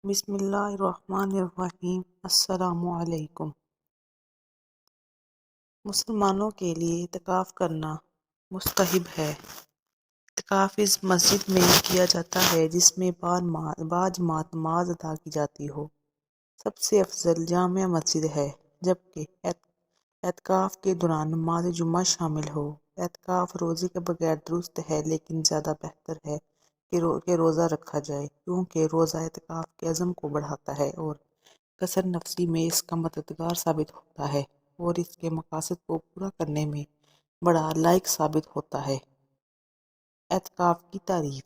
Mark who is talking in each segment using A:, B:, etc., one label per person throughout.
A: بسم اللہ الرحمن الرحیم۔ السلام علیکم۔ مسلمانوں کے لیے اعتکاف کرنا مستحب ہے۔ اعتکاف اس مسجد میں کیا جاتا ہے جس میں باجماعت نماز ادا کی جاتی ہو۔ سب سے افضل جامع مسجد ہے، جبکہ اعتکاف کے دوران نماز جمعہ شامل ہو۔ اعتکاف روزے کے بغیر درست ہے، لیکن زیادہ بہتر ہے کہ روزہ رکھا جائے، کیونکہ روزہ اعتکاف کے عزم کو بڑھاتا ہے اور کثر نفسی میں اس کا مددگار ثابت ہوتا ہے اور اس کے مقاصد کو پورا کرنے میں بڑا لائق ثابت ہوتا ہے۔ اعتکاف کی تعریف۔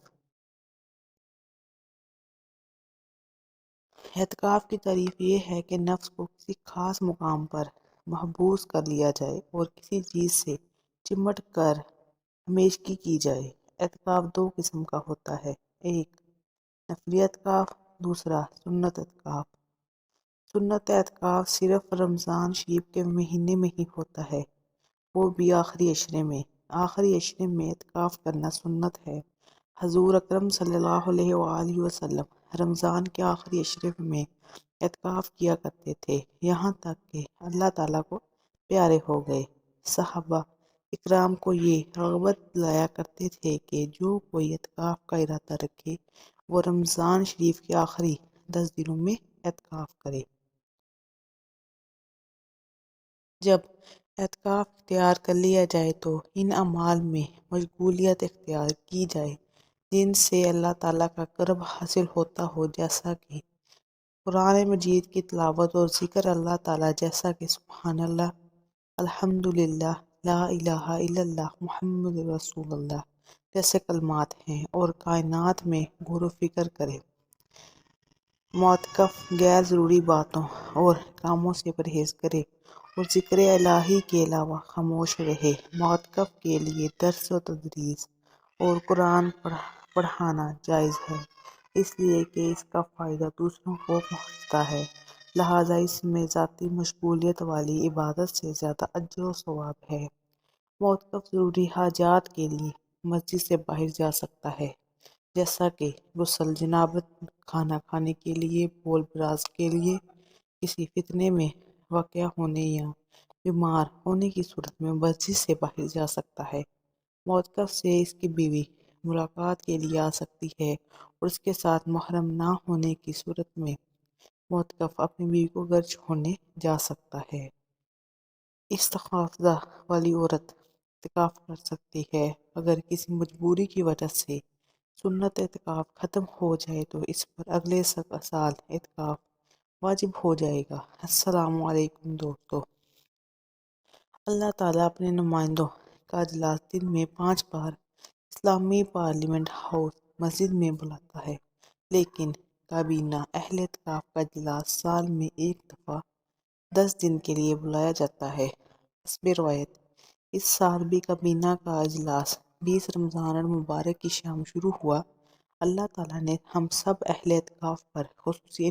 A: اعتکاف کی تعریف یہ ہے کہ نفس کو کسی خاص مقام پر محبوس کر لیا جائے اور کسی چیز سے چمٹ کر ہمیشگی کی جائے۔ اعتکاف دو قسم کا ہوتا ہے، ایک نفلی اعتکاف، دوسرا سنت اعتکاف۔ سنت اعتکاف صرف رمضان شریف کے مہینے میں ہی ہوتا ہے، وہ بھی آخری عشرے میں۔ آخری عشرے میں اعتکاف کرنا سنت ہے۔ حضور اکرم صلی اللہ علیہ وآلہ وسلم رمضان کے آخری عشرے میں اعتکاف کیا کرتے تھے، یہاں تک کہ اللہ تعالیٰ کو پیارے ہو گئے۔ صحابہ اکرام کو یہ رغبت دلایا کرتے تھے کہ جو کوئی اعتکاف کا ارادہ رکھے وہ رمضان شریف کے آخری 10 دنوں میں اعتکاف کرے۔ جب اعتکاف اختیار کر لیا جائے تو ان اعمال میں مشغولیت اختیار کی جائے جن سے اللہ تعالیٰ کا قرب حاصل ہوتا ہو، جیسا کہ قرآن مجید کی تلاوت اور ذکر اللہ تعالیٰ، جیسا کہ سبحان اللہ، الحمدللہ، لا الہ الا اللہ، محمد رسول اللہ جیسے کلمات ہیں، اور کائنات میں غور و فکر کرے۔ معتکف غیر ضروری باتوں اور کاموں سے پرہیز کرے اور ذکر الہی کے علاوہ خاموش رہے۔ معتکف کے لیے درس و تدریس اور قرآن پڑھانا جائز ہے، اس لیے کہ اس کا فائدہ دوسروں کو پہنچتا ہے، لہٰذا اس میں ذاتی مشغولیت والی عبادت سے زیادہ اجر و ثواب ہے۔ معتکف ضروری حاجات کے لیے مسجد سے باہر جا سکتا ہے، جیسا کہ غسل جنابت، کھانا کھانے کے لیے، بول براز کے لیے، کسی فتنے میں واقع ہونے یا بیمار ہونے کی صورت میں مسجد سے باہر جا سکتا ہے۔ معتکف سے اس کی بیوی ملاقات کے لیے آ سکتی ہے اور اس کے ساتھ محرم نہ ہونے کی صورت میں معتکف اپنی بیوی کو گھر چھوڑنے جا سکتا ہے۔ استحاضہ والی عورت اعتکاف کر سکتی ہے۔ اگر کسی مجبوری کی وجہ سے سنت اعتکاف ختم ہو جائے تو اس پر اگلے سال اعتکاف واجب ہو جائے گا۔ السلام علیکم دوستو۔ اللہ تعالیٰ اپنے نمائندوں کا اجلاس دن میں 5 بار اسلامی پارلیمنٹ ہاؤس مسجد میں بلاتا ہے، لیکن کابینہ اہل اعتکاف کا اجلاس سال میں ایک دفعہ 10 دن کے لیے بلایا جاتا ہے۔ حسب روایت اس سال بھی کابینہ کا اجلاس 20 رمضان المبارک کی شام شروع ہوا۔ اللہ تعالیٰ نے ہم سب اہل اعتکاف پر خصوصی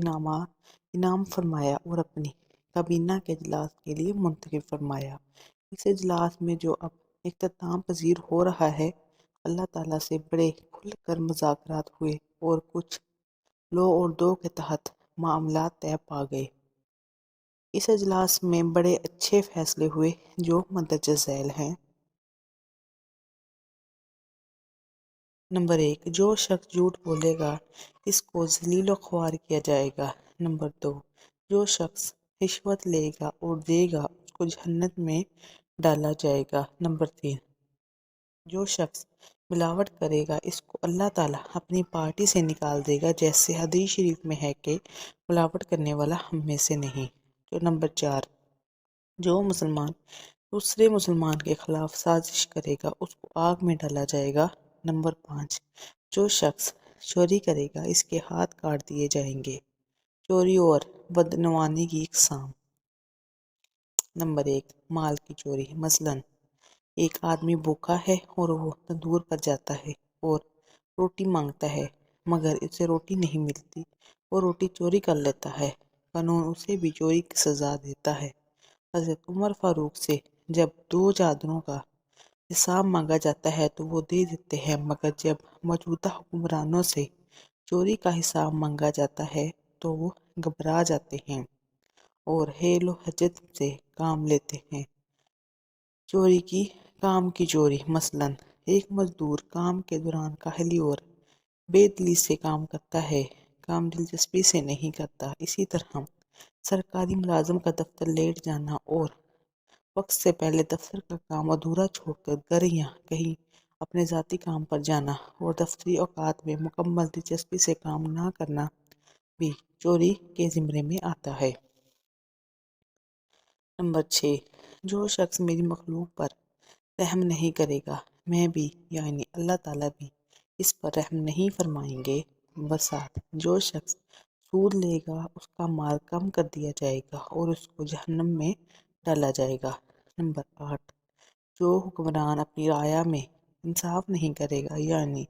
A: انعام فرمایا اور اپنی کابینہ کے اجلاس کے لیے منتخب فرمایا۔ اس اجلاس میں جو اب اختتام پذیر ہو رہا ہے، اللہ تعالیٰ سے بڑے کھل کر مذاکرات ہوئے اور کچھ لو اور دو کے تحت معاملات طے پا گئے۔ اس اجلاس میں بڑے اچھے فیصلے ہوئے جو مندرجہ ذیل ہیں۔ نمبر 1، جو شخص جھوٹ بولے گا اس کو ذلیل و خوار کیا جائے گا۔ نمبر 2، جو شخص رشوت لے گا اور دے گا اس کو جہنم میں ڈالا جائے گا۔ نمبر 3، جو شخص ملاوٹ کرے گا اس کو اللہ تعالیٰ اپنی پارٹی سے نکال دے گا، جیسے حدیث شریف میں ہے کہ ملاوٹ کرنے والا ہم میں سے نہیں۔ نمبر 4، جو مسلمان دوسرے مسلمان کے خلاف سازش کرے گا اس کو آگ میں ڈالا جائے گا۔ نمبر 5، جو شخص چوری کرے گا اس کے ہاتھ کاٹ دیے جائیں گے۔ چوری اور بدعنوانی کی اقسام۔ نمبر 1، مال کی چوری۔ مثلاً ایک آدمی بھوکا ہے اور وہ تندور پر جاتا ہے اور روٹی مانگتا ہے، مگر اسے روٹی نہیں ملتی، وہ روٹی چوری کر لیتا ہے، قانون اسے بھی چوری کی سزا دیتا ہے۔ حضرت عمر فاروق سے جب 2 چادروں کا حساب مانگا جاتا ہے تو وہ دے دیتے ہیں، مگر جب موجودہ حکمرانوں سے چوری کا حساب مانگا جاتا ہے تو وہ گھبرا جاتے ہیں اور حیل و حجت سے کام لیتے ہیں۔ کام کی چوری مثلاً ایک مزدور کام کے دوران کاہلی اور بے دلی سے کام کرتا ہے، کام دلچسپی سے نہیں کرتا۔ اسی طرح سرکاری ملازم کا دفتر لیٹ جانا اور وقت سے پہلے دفتر کا کام ادھورا چھوڑ کر گھر یا کہیں اپنے ذاتی کام پر جانا اور دفتری اوقات میں مکمل دلچسپی سے کام نہ کرنا بھی چوری کے زمرے میں آتا ہے۔ نمبر 6، جو شخص میری مخلوق پر رحم نہیں کرے گا، میں بھی یعنی اللہ تعالیٰ بھی اس پر رحم نہیں فرمائیں گے۔ نمبر 7، جو شخص سود لے گا اس کا مال کم کر دیا جائے گا اور اس کو جہنم میں ڈالا جائے گا۔ نمبر 8، جو حکمران اپنی رعایا میں انصاف نہیں کرے گا یعنی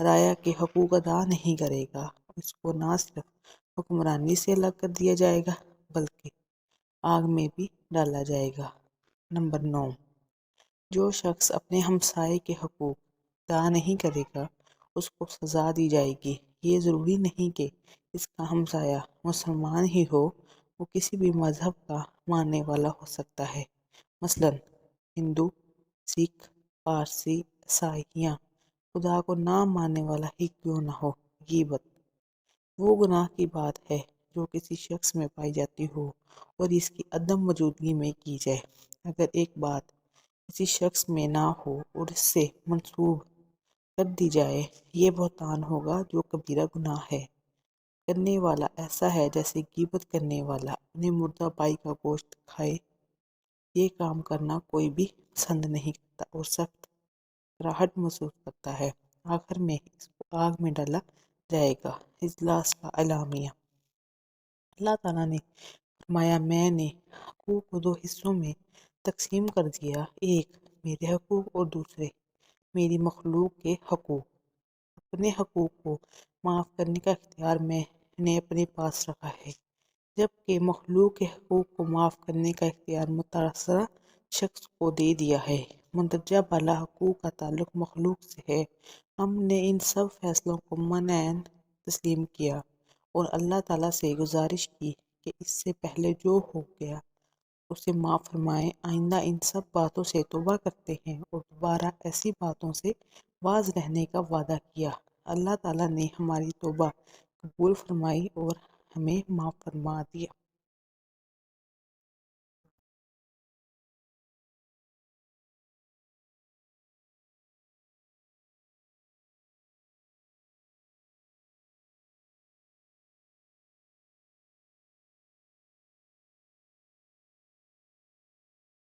A: رعایا کے حقوق ادا نہیں کرے گا، اس کو نہ صرف حکمرانی سے الگ کر دیا جائے گا بلکہ آگ میں بھی ڈالا جائے گا۔ نمبر 9، جو شخص اپنے ہمسائے کے حقوق ادا نہیں کرے گا اس کو سزا دی جائے گی۔ یہ ضروری نہیں کہ اس کا ہمسایہ مسلمان ہی ہو، وہ کسی بھی مذہب کا ماننے والا ہو سکتا ہے، مثلاً ہندو، سکھ، پارسی، عیسائی یا خدا کو نہ ماننے والا ہی کیوں نہ ہو۔ غیبت وہ گناہ کی بات ہے جو کسی شخص میں پائی جاتی ہو اور اس کی عدم موجودگی میں کی جائے۔ اگر ایک بات کسی شخص میں نہ ہو اور اس سے منسوب کر دی جائے، یہ بہتان ہوگا جو کبیرہ گناہ ہے۔ کرنے والا ایسا ہے جیسے غیبت کرنے والا اپنے مردہ بھائی کا گوشت کھائے۔ یہ کام کرنا کوئی بھی پسند نہیں کرتا اور سخت کراہٹ محسوس کرتا ہے۔ آخر میں اس کو آگ میں ڈالا جائے گا۔ اجلاس کا اعلامیہ۔ اللہ تعالیٰ نے فرمایا، میں نے حقوق کو 2 حصوں میں تقسیم کر دیا، ایک میرے حقوق اور دوسرے میری مخلوق کے حقوق۔ اپنے حقوق کو معاف کرنے کا اختیار میں نے اپنے پاس رکھا ہے، جبکہ مخلوق کے حقوق کو معاف کرنے کا اختیار متاثرہ شخص کو دے دیا ہے۔ مندرجہ بالا حقوق کا تعلق مخلوق سے ہے۔ ہم نے ان سب فیصلوں کو منعین تسلیم کیا اور اللہ تعالیٰ سے گزارش کی کہ اس سے پہلے جو ہو گیا اسے معاف فرمائے۔ آئندہ ان سب باتوں سے توبہ کرتے ہیں اور دوبارہ ایسی باتوں سے باز رہنے کا وعدہ کیا۔ اللہ تعالیٰ نے ہماری توبہ قبول فرمائی اور ہمیں معاف فرما دیا۔